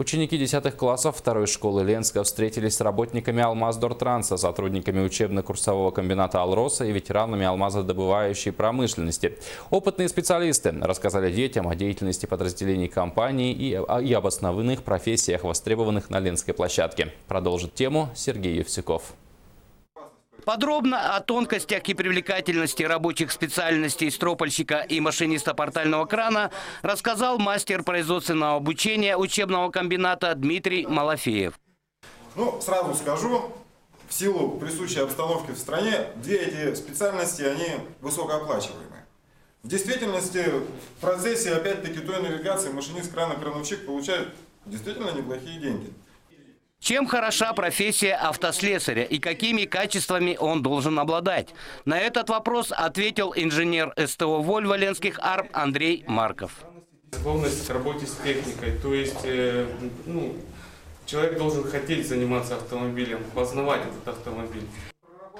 Ученики 10 классов второй школы Ленска встретились с работниками Алмаздортранса, сотрудниками учебно-курсового комбината «Алроса» и ветеранами алмазодобывающей промышленности. Опытные специалисты рассказали детям о деятельности подразделений компании и об основных профессиях, востребованных на Ленской площадке. Продолжит тему Сергей Евсюков. Подробно о тонкостях и привлекательности рабочих специальностей стропольщика и машиниста портального крана рассказал мастер производственного обучения учебного комбината Дмитрий Малафеев. Сразу скажу, в силу присущей обстановки в стране, две эти специальности, они высокооплачиваемые. В действительности, в процессе, опять-таки, той навигации машинист крана-крановщик получает действительно неплохие деньги. Чем хороша профессия автослесаря и какими качествами он должен обладать? На этот вопрос ответил инженер СТО «Вольво» Ленских АРП Андрей Марков. Склонность к работе с техникой, то есть человек должен хотеть заниматься автомобилем, познавать этот автомобиль.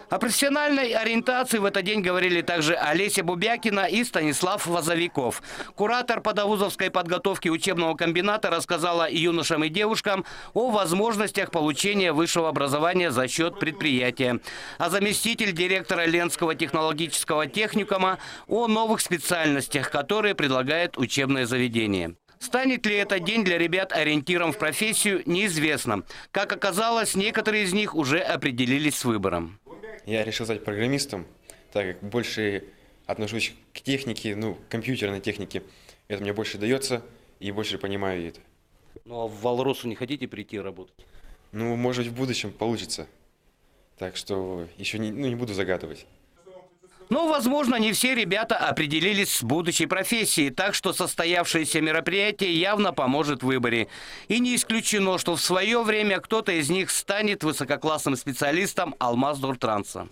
О профессиональной ориентации в этот день говорили также Олеся Бубякина и Станислав Возовиков. Куратор по довузовской подготовке учебного комбината рассказала юношам и девушкам о возможностях получения высшего образования за счет предприятия. А заместитель директора Ленского технологического техникума о новых специальностях, которые предлагает учебное заведение. Станет ли этот день для ребят ориентиром в профессию, неизвестно. Как оказалось, некоторые из них уже определились с выбором. Я решил стать программистом, так как больше отношусь к технике, компьютерной технике. Это мне больше дается и больше понимаю это. Ну а в «Алросу» не хотите прийти работать? Может быть, в будущем получится. Так что еще не буду загадывать. Но, возможно, не все ребята определились с будущей профессией, так что состоявшееся мероприятие явно поможет в выборе. И не исключено, что в свое время кто-то из них станет высококлассным специалистом Алмаздортранса.